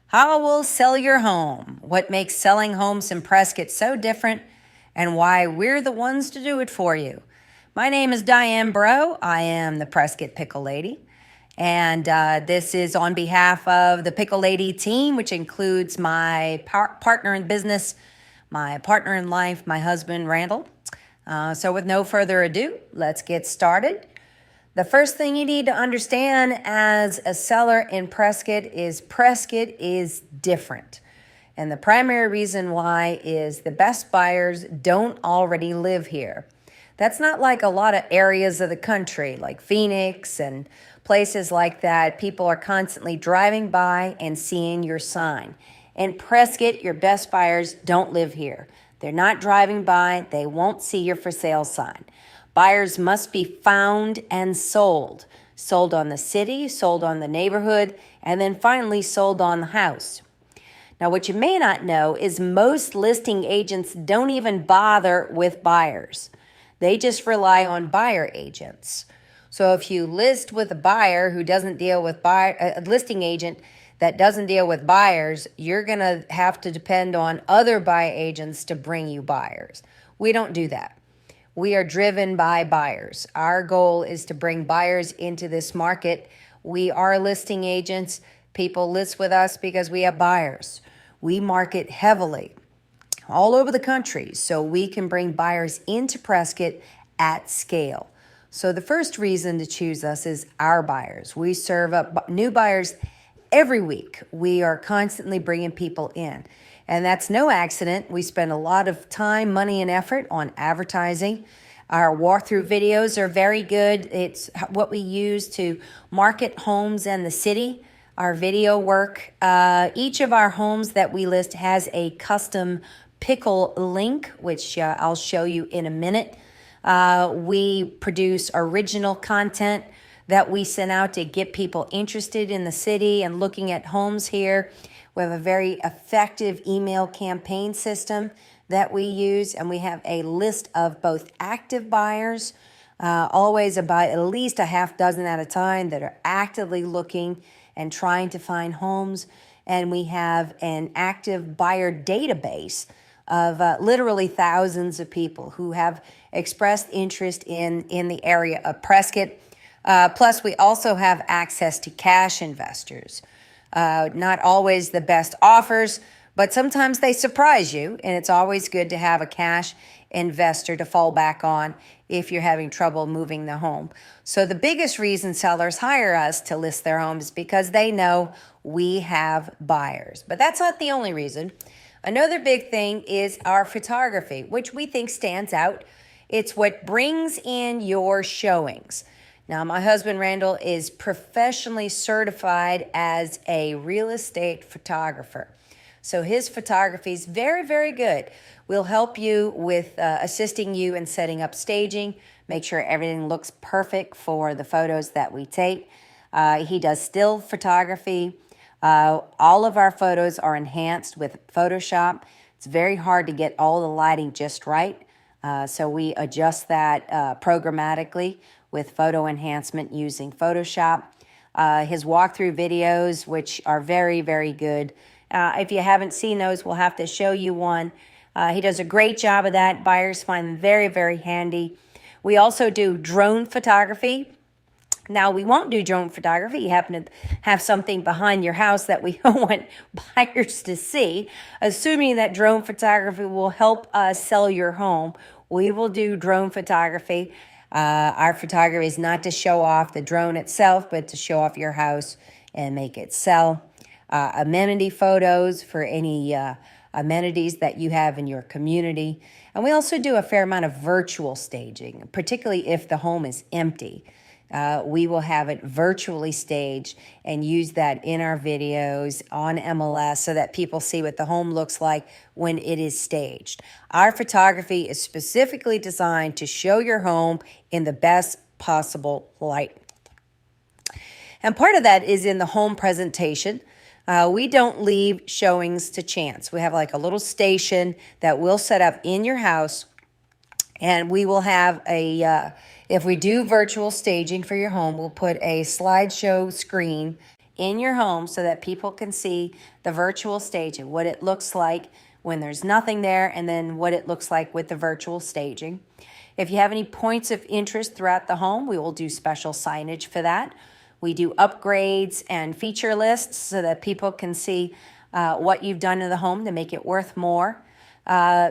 How will sell your home? What makes selling homes in Prescott so different, and why we're the ones to do it for you. My name is Diane Bro. I am the Prescott Pickle Lady. And this is on behalf of the Pickle Lady team, which includes my partner in business, my partner in life, my husband, Randall. So with no further ado, let's get started. The first thing you need to understand as a seller in Prescott is different. And the primary reason why is the best buyers don't already live here. That's not like a lot of areas of the country, like Phoenix and places like that. People are constantly driving by and seeing your sign. In Prescott, your best buyers don't live here. They're not driving by. They won't see your for sale sign. Buyers must be found and sold. Sold on the city, sold on the neighborhood, and then finally sold on the house. Now, what you may not know is most listing agents don't even bother with buyers. They just rely on buyer agents. So if you list with a buyer who doesn't deal with a listing agent that doesn't deal with buyers, you're going to have to depend on other buyer agents to bring you buyers. We don't do that. We are driven by buyers. Our goal is to bring buyers into this market. We are listing agents. People list with us because we have buyers. We market heavily all over the country so we can bring buyers into Prescott at scale. So the first reason to choose us is our buyers. We serve up new buyers every week. We are constantly bringing people in. And that's no accident. We spend a lot of time, money, and effort on advertising. Our walkthrough videos are very good. It's what we use to market homes and the city. Our video work. Each of our homes that we list has a custom pickle link, which I'll show you in a minute. We produce original content that we send out to get people interested in the city and looking at homes here. We have a very effective email campaign system that we use, and we have a list of both active buyers, always about at least a half dozen at a time that are actively looking and trying to find homes. And we have an active buyer database of literally thousands of people who have expressed interest in the area of Prescott. Plus, we also have access to cash investors. Not always the best offers, but sometimes they surprise you, and it's always good to have a cash investor to fall back on if you're having trouble moving the home. So the biggest reason sellers hire us to list their homes is because they know we have buyers. But that's not the only reason. Another big thing is our photography, which we think stands out. It's what brings in your showings. Now, my husband, Randall, is professionally certified as a real estate photographer. So his photography is very, very good. We'll help you with assisting you in setting up staging, make sure everything looks perfect for the photos that we take. He does still photography. All of our photos are enhanced with Photoshop. It's very hard to get all the lighting just right. So we adjust that programmatically with photo enhancement using Photoshop. His walkthrough videos, which are very, very good. If you haven't seen those, we'll have to show you one. He does a great job of that. Buyers find them very, very handy. We also do drone photography. Now, we won't do drone photography. You happen to have something behind your house that we don't want buyers to see. Assuming that drone photography will help us sell your home, we will do drone photography. Our photography is not to show off the drone itself, but to show off your house and make it sell. Amenity photos for any amenities that you have in your community. And we also do a fair amount of virtual staging, particularly if the home is empty. We will have it virtually staged and use that in our videos on MLS so that people see what the home looks like when it is staged. Our photography is specifically designed to show your home in the best possible light. And part of that is in the home presentation. We don't leave showings to chance. We have like a little station that we'll set up in your house, and we will have if we do virtual staging for your home, we'll put a slideshow screen in your home so that people can see the virtual staging, what it looks like when there's nothing there, and then what it looks like with the virtual staging. If you have any points of interest throughout the home, we will do special signage for that. We do upgrades and feature lists so that people can see what you've done in the home to make it worth more.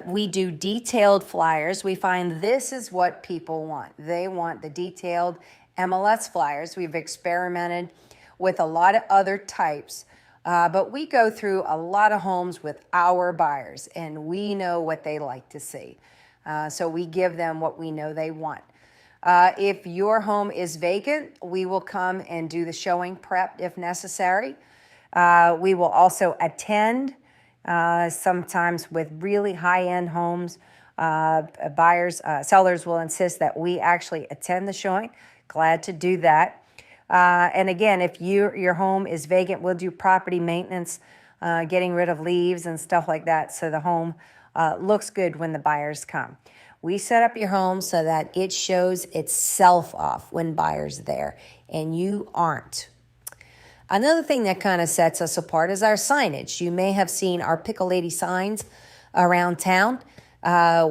We do detailed flyers. We find this is what people want. They want the detailed MLS flyers. We've experimented with a lot of other types, but we go through a lot of homes with our buyers, and we know what they like to see. So we give them what we know they want. If your home is vacant, we will come and do the showing prep if necessary. We will also attend, sometimes with really high-end homes. Sellers will insist that we actually attend the showing. Glad to do that. And again, if your home is vacant, we'll do property maintenance, getting rid of leaves and stuff like that, so the home looks good when the buyers come. We set up your home so that it shows itself off when buyers are there, and you aren't. Another thing that kind of sets us apart is our signage. You may have seen our Pickle Lady signs around town.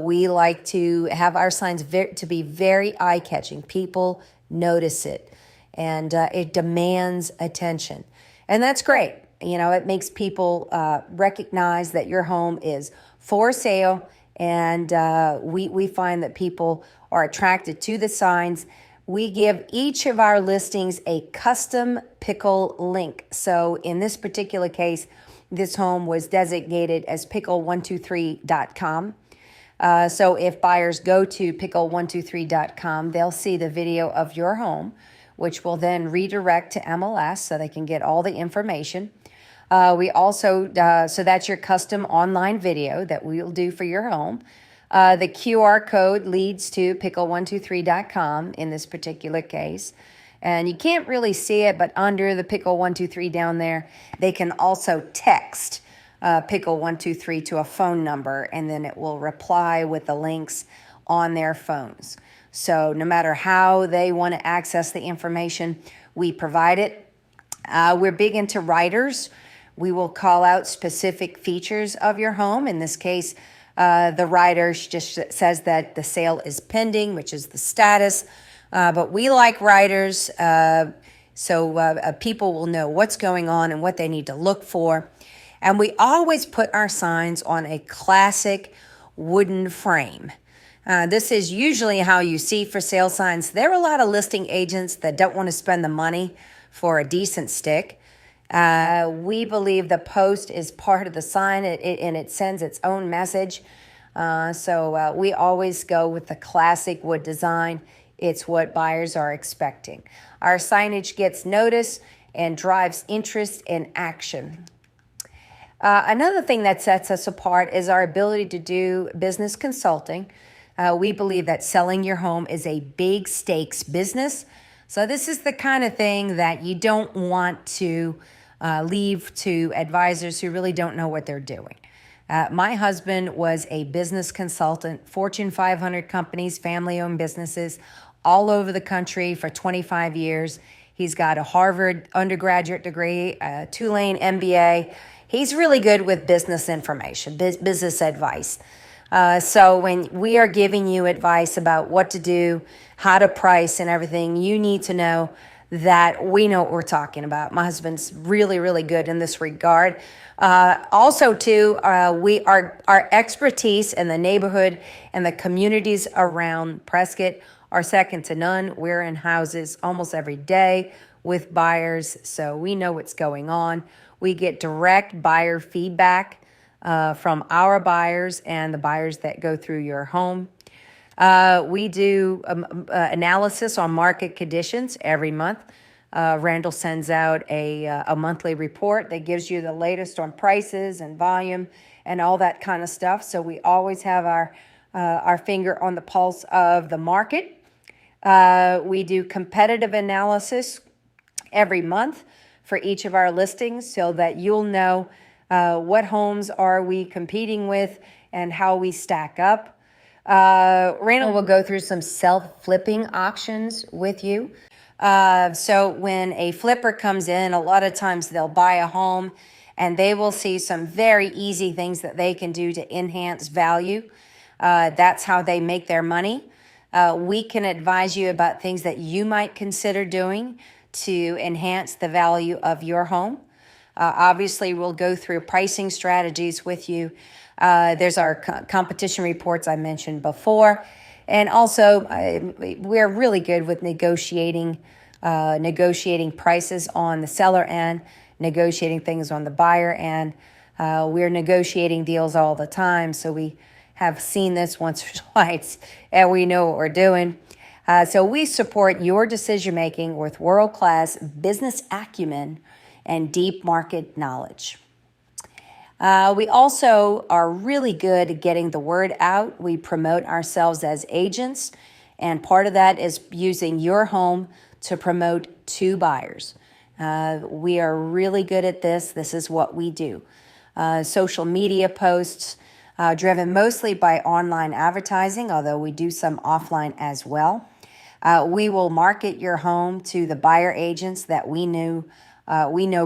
We like to have our signs to be very eye-catching. People notice it, and it demands attention. And that's great. You know, it makes people recognize that your home is for sale, and we find that people are attracted to the signs. We give each of our listings a custom pickle link. So in this particular case, this home was designated as pickle123.com. So if buyers go to pickle123.com, they'll see the video of your home, which will then redirect to MLS so they can get all the information. We also, so that's your custom online video that we'll do for your home. The QR code leads to pickle123.com in this particular case. And you can't really see it, but under the Pickle123 down there, they can also text Pickle123 to a phone number, and then it will reply with the links on their phones. So no matter how they want to access the information, we provide it. We're big into writers. We will call out specific features of your home. In this case, the writer just says that the sale is pending, which is the status. But we like writers, so people will know what's going on and what they need to look for. And we always put our signs on a classic wooden frame. This is usually how you see for sale signs. There are a lot of listing agents that don't want to spend the money for a decent stick. We believe the post is part of the sign, and it sends its own message. So we always go with the classic wood design. It's what buyers are expecting. Our signage gets notice and drives interest and action. Another thing that sets us apart is our ability to do business consulting. We believe that selling your home is a big stakes business. So this is the kind of thing that you don't want to leave to advisors who really don't know what they're doing. My husband was a business consultant, Fortune 500 companies, family-owned businesses all over the country for 25 years. He's got a Harvard undergraduate degree, a Tulane MBA. He's really good with business information, business advice. So when we are giving you advice about what to do, how to price and everything, you need to know that we know what we're talking about. My husband's really, really good in this regard. Also, too, our expertise in the neighborhood and the communities around Prescott are second to none. We're in houses almost every day with buyers, so we know what's going on. We get direct buyer feedback from our buyers and the buyers that go through your home. We do analysis on market conditions every month. Randall sends out a monthly report that gives you the latest on prices and volume and all that kind of stuff. So we always have our finger on the pulse of the market. We do competitive analysis every month for each of our listings so that you'll know what homes are we competing with and how we stack up. Randall will go through some self-flipping auctions with you. So when a flipper comes in, a lot of times they'll buy a home and they will see some very easy things that they can do to enhance value. That's how they make their money. We can advise you about things that you might consider doing to enhance the value of your home. Obviously, we'll go through pricing strategies with you. There's our competition reports I mentioned before. And also, we're really good with negotiating prices on the seller end, negotiating things on the buyer end. We're negotiating deals all the time, so we have seen this once or twice, and we know what we're doing. So we support your decision making with world-class business acumen and deep market knowledge. We also are really good at getting the word out. We promote ourselves as agents, and part of that is using your home to promote to buyers. We are really good at this. This is what we do. Social media posts, driven mostly by online advertising, although we do some offline as well. We will market your home to the buyer agents that we know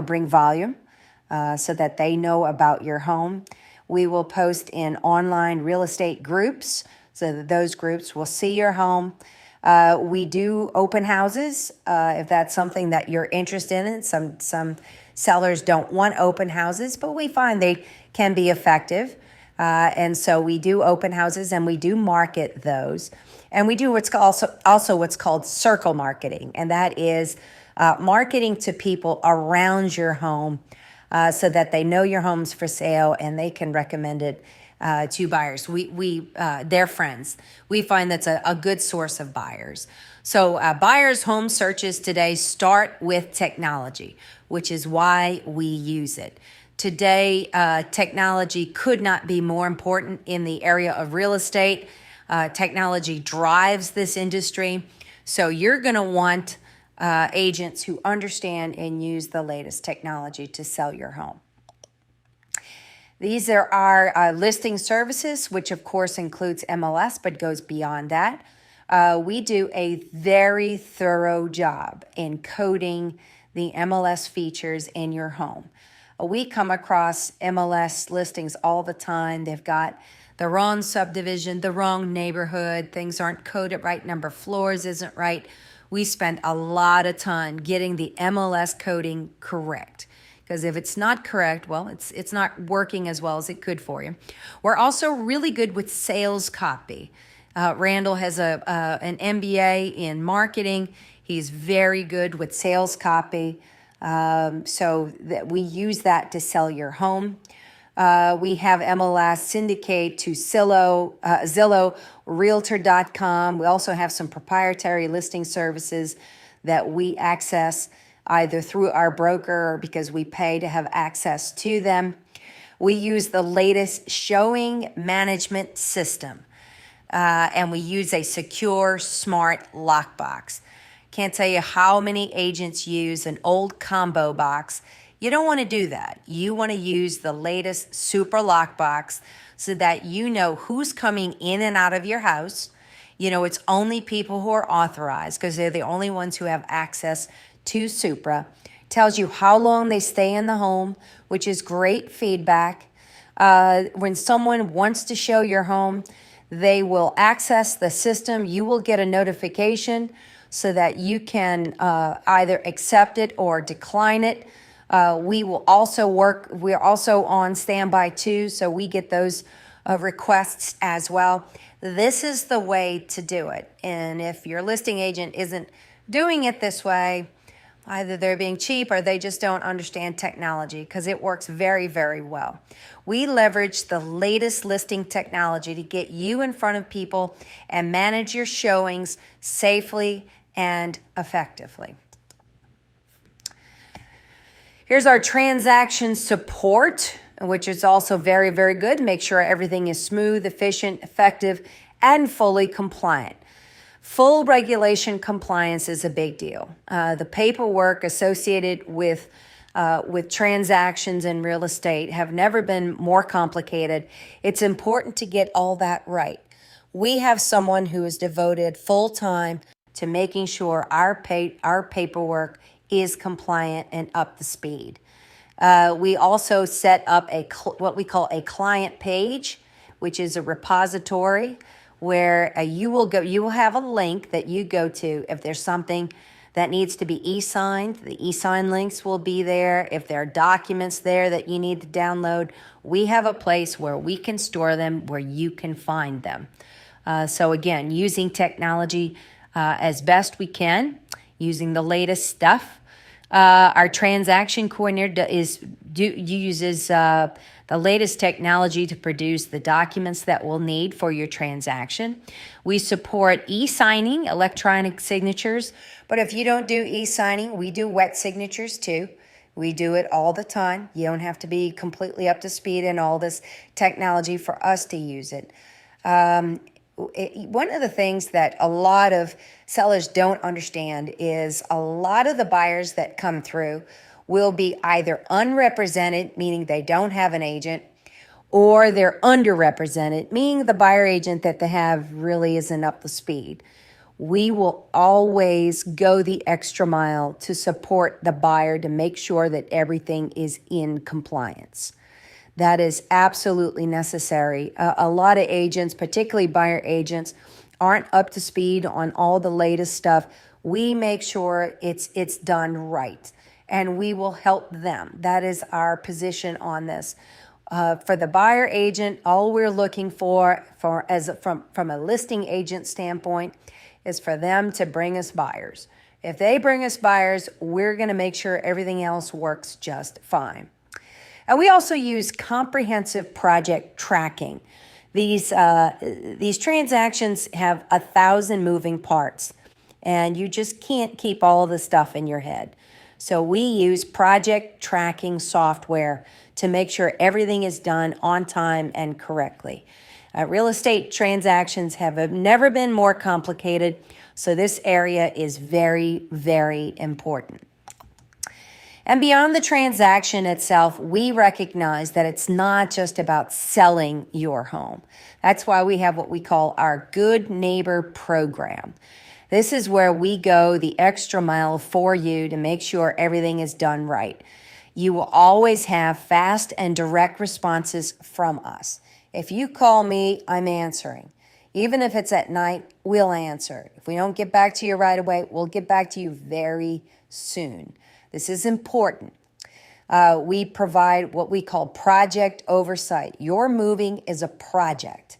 bring volume, so that they know about your home. We will post in online real estate groups so that those groups will see your home. We do open houses if that's something that you're interested in. Some sellers don't want open houses, but we find they can be effective. And so we do open houses and we do market those. And we do also what's called circle marketing, and that is marketing to people around your home so that they know your home's for sale and they can recommend it to buyers. They're friends. We find that's a good source of buyers. So buyers' home searches today start with technology, which is why we use it. Today, technology could not be more important in the area of real estate. Technology drives this industry. So you're going to want agents who understand and use the latest technology to sell your home. These are our listing services, which of course includes MLS, but goes beyond that. We do a very thorough job in coding the MLS features in your home. We come across MLS listings all the time. They've got the wrong subdivision, the wrong neighborhood, things aren't coded right, number of floors isn't right. We spend a lot of time getting the MLS coding correct. Because if it's not correct, well, it's not working as well as it could for you. We're also really good with sales copy. Randall has an MBA in marketing. He's very good with sales copy. So that we use that to sell your home. We have MLS syndicate to Zillow, Realtor.com. We also have some proprietary listing services that we access either through our broker or because we pay to have access to them. We use the latest showing management system, and we use a secure, smart lockbox. Can't tell you how many agents use an old combo box. You don't want to do that. You want to use the latest super lockbox so that you know who's coming in and out of your house. You know, it's only people who are authorized because they're the only ones who have access to Supra. Tells you how long they stay in the home, which is great feedback. When someone wants to show your home, they will access the system. You will get a notification so that you can either accept it or decline it. We will also we're also on standby too, so we get those requests as well. This is the way to do it. And if your listing agent isn't doing it this way, either they're being cheap or they just don't understand technology, because it works very, very well. We leverage the latest listing technology to get you in front of people and manage your showings safely and effectively. Here's our transaction support, which is also very, very good. Make sure everything is smooth, efficient, effective, and fully compliant. Full regulation compliance is a big deal. The paperwork associated with transactions in real estate have never been more complicated. It's important to get all that right. We have someone who is devoted full time to making sure our paperwork is compliant and up to speed. We also set up what we call a client page, which is a repository where you will have a link that you go to if there's something that needs to be e-signed. The e-sign links will be there. If there are documents there that you need to download, we have a place where we can store them, where you can find them. So again, using technology as best we can, using the latest stuff. Our transaction coordinator uses the latest technology to produce the documents that we'll need for your transaction. We support e-signing, electronic signatures, but if you don't do e-signing, we do wet signatures too. We do it all the time. You don't have to be completely up to speed in all this technology for us to use it. One of the things that a lot of sellers don't understand is a lot of the buyers that come through will be either unrepresented, meaning they don't have an agent, or they're underrepresented, meaning the buyer agent that they have really isn't up to speed. We will always go the extra mile to support the buyer to make sure that everything is in compliance. That is absolutely necessary. A lot of agents, particularly buyer agents, aren't up to speed on all the latest stuff. We make sure it's done right, and we will help them. That is our position on this. For the buyer agent, all we're looking from a listing agent standpoint is for them to bring us buyers. If they bring us buyers, we're going to make sure everything else works just fine. And we also use comprehensive project tracking. These transactions have 1,000 moving parts, and you just can't keep all the stuff in your head. So we use project tracking software to make sure everything is done on time and correctly. Real estate transactions have never been more complicated, so this area is very, very important. And beyond the transaction itself, we recognize that it's not just about selling your home. That's why we have what we call our Good Neighbor program. This is where we go the extra mile for you to make sure everything is done right. You will always have fast and direct responses from us. If you call me, I'm answering. Even if it's at night, we'll answer. If we don't get back to you right away, we'll get back to you very soon. This is important. We provide what we call project oversight. Your moving is a project.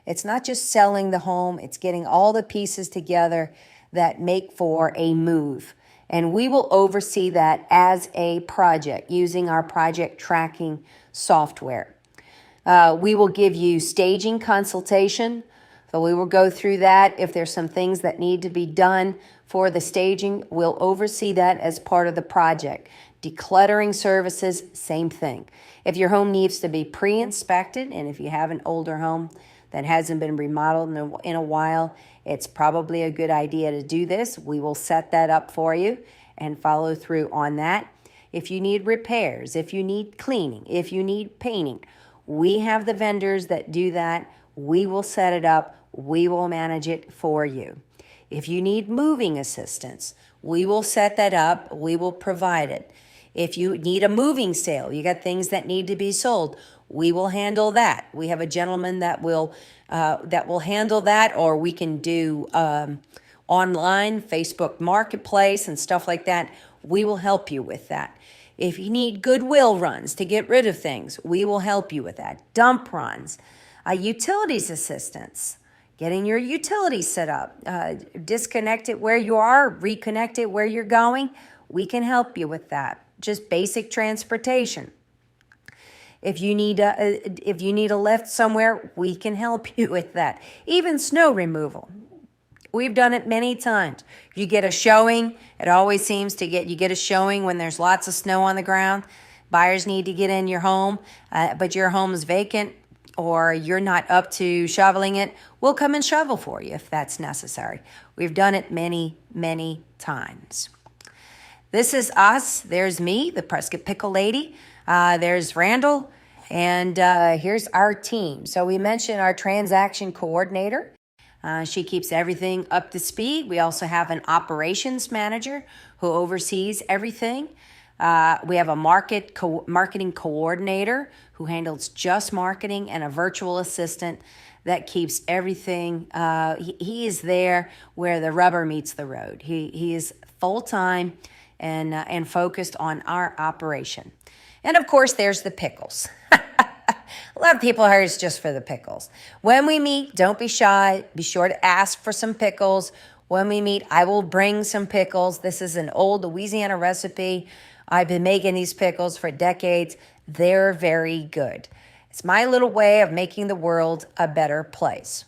It's not just selling the home, it's getting all the pieces together that make for a move. And we will oversee that as a project using our project tracking software. We will give you staging consultation. So we will go through that. If there's some things that need to be done for the staging, we'll oversee that as part of the project. Decluttering services, same thing. If your home needs to be pre-inspected, and if you have an older home that hasn't been remodeled in a while, it's probably a good idea to do this. We will set that up for you and follow through on that. If you need repairs, if you need cleaning, if you need painting, we have the vendors that do that. We will set it up. We will manage it for you. If you need moving assistance, we will set that up. We will provide it. If you need a moving sale, you got things that need to be sold, we will handle that. We have a gentleman that will handle that, or we can do online, Facebook Marketplace and stuff like that. We will help you with that. If you need goodwill runs to get rid of things, we will help you with that. Dump runs, utilities assistance, getting your utilities set up, disconnect it where you are, reconnect it where you're going. We can help you with that. Just basic transportation. If you need a lift somewhere, we can help you with that. Even snow removal. We've done it many times. You get a showing. It always seems to you get a showing when there's lots of snow on the ground. Buyers need to get in your home, but your home is vacant or you're not up to shoveling it. We'll come and shovel for you if that's necessary. We've done it many, many times. This is us. There's me, the Prescott Pickle Lady. There's Randall. And here's our team. So we mentioned our transaction coordinator. She keeps everything up to speed. We also have an operations manager who oversees everything. We have a marketing coordinator who handles just marketing, and a virtual assistant that keeps everything. He is there where the rubber meets the road. He is full-time and focused on our operation. And of course, there's the pickles. A lot of people hire us just for the pickles. When we meet, don't be shy. Be sure to ask for some pickles. When we meet, I will bring some pickles. This is an old Louisiana recipe. I've been making these pickles for decades. They're very good. It's my little way of making the world a better place.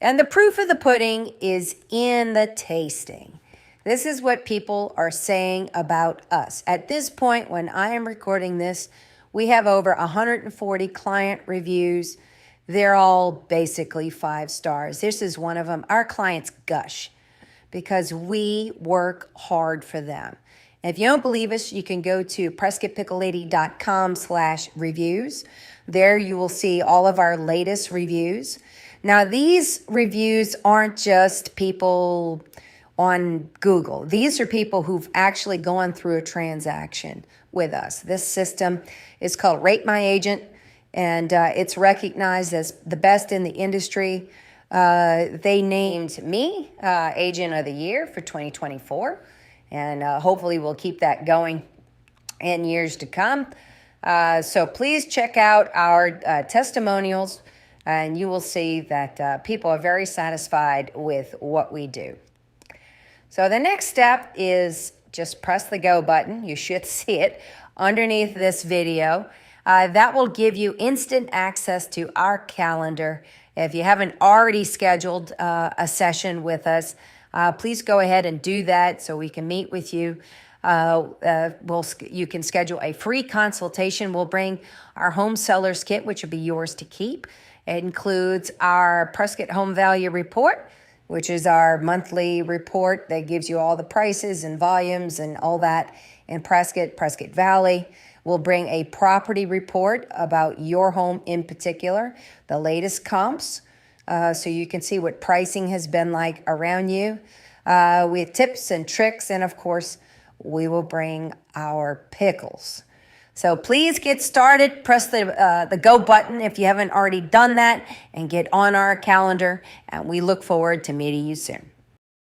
And the proof of the pudding is in the tasting. This is what people are saying about us. At this point, when I am recording this, we have over 140 client reviews. They're all basically 5 stars. This is one of them. Our clients gush because we work hard for them. And if you don't believe us, you can go to PrescottPickleLady.com/reviews. There you will see all of our latest reviews. Now, these reviews aren't just people on Google. These are people who've actually gone through a transaction with us. This system is called Rate My Agent, and it's recognized as the best in the industry. They named me Agent of the Year for 2024, and hopefully we'll keep that going in years to come. So please check out our testimonials, and you will see that people are very satisfied with what we do. So the next step is just press the go button. You should see it underneath this video. That will give you instant access to our calendar. If you haven't already scheduled a session with us, please go ahead and do that so we can meet with you. You can schedule a free consultation. We'll bring our home sellers kit, which will be yours to keep. It includes our Prescott Home Value Report, which is our monthly report that gives you all the prices and volumes and all that in Prescott Valley. We'll bring a property report about your home in particular, the latest comps, so you can see what pricing has been like around you. We have tips and tricks, and of course, we will bring our pickles. So please get started. Press the go button if you haven't already done that, and get on our calendar. And we look forward to meeting you soon.